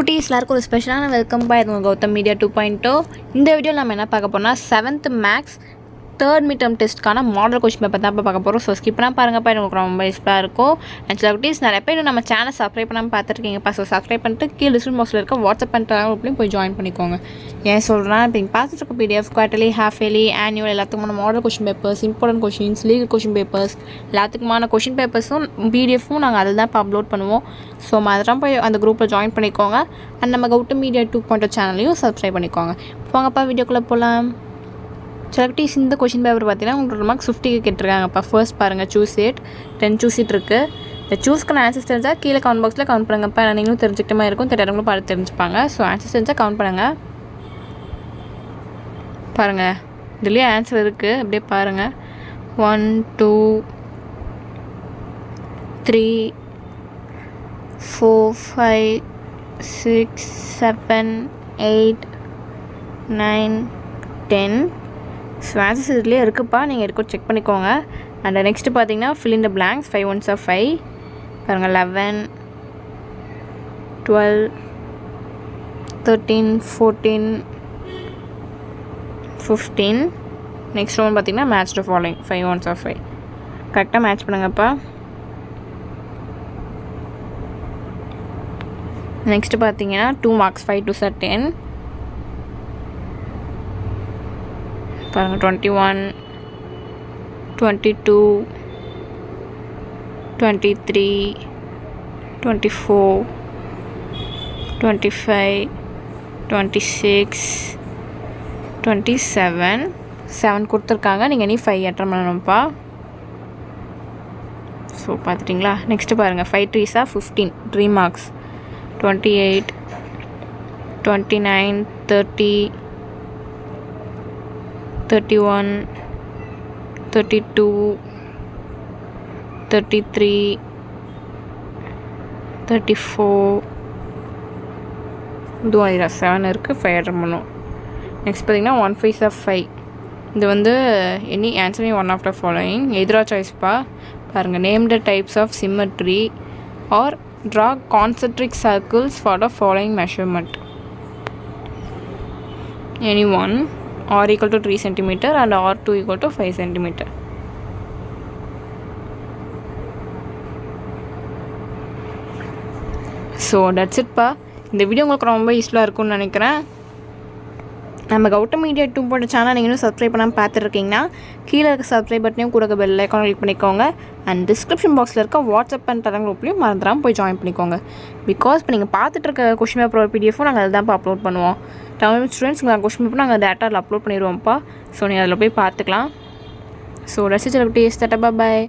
குட்டீஸ் எல்லாருக்கும் ஒரு ஸ்பெஷலான வெல்கம் பை இது உங்கள் கௌதம் மீடியா 2.0. இந்த வீடியோவில் நம்ம என்ன பார்க்க போனால் 7th maths third mid term டெஸ்ட்க்கான மாடல் கொஸ்டின் பேப்பர் தான் இப்போ பார்க்க போகிறோம். ஸோ ஸ்கிப் பண்ணால் பாருங்கப்பா, எனக்கு ரொம்ப யூஸ்ஃபுல்லாக இருக்கும். ஆக்சுவலாக குட்டீஸ் நிறைய பேர் நம்ம சேனல் சப்ஸ்கிரைப் பண்ணாமல் பார்த்துருக்கீங்கப்பா. ஸோ சப்ஸ்கிரைப் பண்ணிட்டு கீழே டிஸ்கிரிப்ஷன் பாக்ஸில் இருக்க வாட்ஸ்அப் பண்ணுறவங்களையும் போய் ஜாயின் பண்ணிக்கோங்க. ஏன் சொல்கிறேன், இப்போ நீங்கள் பார்த்துட்டு இருக்க PDF quarterly, half yearly, annual எல்லாத்துக்குமான model question papers, important questions, legal question papers எல்லாத்துக்குமான கொஷின் பேப்பர்ஸும் PDFும் நாங்கள் அதில் தான் இப்போ அப்லோட் பண்ணுவோம். ஸோ அதெல்லாம் போய் அந்த குரூப்பில் ஜாயின் பண்ணிக்கோங்க. அண்ட் நம்ம கௌதம் மீடியா 2.0 சேனலையும் சப்ஸ்கிரைப் பண்ணிக்கோங்க. போங்கப்பா வீடியோக்குள்ளே போகலாம். செலக்டிஸ் இந்த கொஷின் பேப்பர் பார்த்தீங்கன்னா உங்களுக்கு மார்க்ஸ் 50க்கு கேட்டிருக்காங்கப்பா. ஃபர்ஸ்ட் பாருங்கள், சூஸ் இட் 10 சூஸ் இட் இருக்குது. இந்த சூஸ்க்கான ஆன்சர்ஸ் தெரிஞ்சால் கீழே கமெண்ட் பாக்ஸில் கவுண்ட் பண்ணுங்கப்பா. நீங்களும் தெரிஞ்சுக்கிட்ட மாதிரி இருக்கும், தெரியாதவங்களும் பார்த்து தெரிஞ்சுப்பாங்க. ஸோ ஆன்சர்ஸ் தெரிஞ்சால் கவுண்ட் பண்ணுங்கள். பாருங்கள், இதுலேயே ஆன்சர் இருக்குது, அப்படியே பாருங்கள். 1 2 3 4 5 6 7 8 9 10. ஸோ ஆன்சர்ஸ் இதுலேயே இருக்குப்பா, நீங்கள் எடுக்க செக் பண்ணிக்கோங்க. அண்ட் நெக்ஸ்ட்டு பார்த்தீங்கன்னா fill in the blanks. 5 1s are 5. பாருங்கள், 11 12 13 14 15. நெக்ஸ்ட் ஒன் பார்த்தீங்கன்னா match the following. 5 1s are 5. கரெக்டாக மேட்ச் பண்ணுங்கப்பா. நெக்ஸ்ட்டு பார்த்தீங்கன்னா 2 marks. 5 2s are 10. பாருங்கள், 21 22 23 24 25 26 27. 7 கொடுத்துருக்காங்க, நீங்கள் நீ 5 அட்டன் பண்ணணும்ப்பா. ஸோ பார்த்துட்டிங்களா? நெக்ஸ்ட்டு பாருங்கள், 5 3s are 15. 3 marks. 28 29 30 31 32 33 34. இதுவும் 7 இருக்குது, 5 அட்டன் பண்ணும். நெக்ஸ்ட் பார்த்தீங்கன்னா 1 5s are 5. இது வந்து any answer one of the following. எதிரா சாய்ஸ்ப்பா. பாருங்கள், name the types of symmetry or draw concentric circles for the following measurement. Any one. R equal to 3 cm and R2 equal to 5 cm. So that's இட்ப்பா. இந்த video உங்களுக்கு ரொம்ப யூஸ்ஃபுல்லாக இருக்கும்னு நினைக்கிறேன். நம்ம கௌதம் மீடியா 2.0 சேனல் நீங்கள் இன்னும் சப்ஸ்கிரைப் பண்ணாமல் பார்த்துருக்கீங்கன்னா கீழே இருக்க சப்ஸ்கிரைப் பட்டனையும் கூட பெல் ஐக்கான் கிளிக் பண்ணிக்கோங்க. அண்ட் டிஸ்கிரிப்ஷன் பாக்ஸில் இருக்க வாட்ஸ்அப் அண்ட் டெலகிராம் குரூப்லையும் மறந்துடாமல் போய் ஜாயின் பண்ணிக்கோங்க. பிகாஸ் இப்போ நீங்கள் பார்த்துட்டு இருக்க கொஷின் பேப்பர் PDFும் நாங்கள் அதில் தான் அப்லோட் பண்ணுவோம். தமிழ் ஸ்டூடெண்ட்ஸ் உங்கள் கொஷின் பேப்பர் நாங்கள் டேட்டாவில் அப்லோட் பண்ணிடுவோம்ப்பா. ஸோ நீங்கள் அதில் போய் பார்த்துக்கலாம். ஸோ ரசிச்சு டேஸ்ட் பாய்.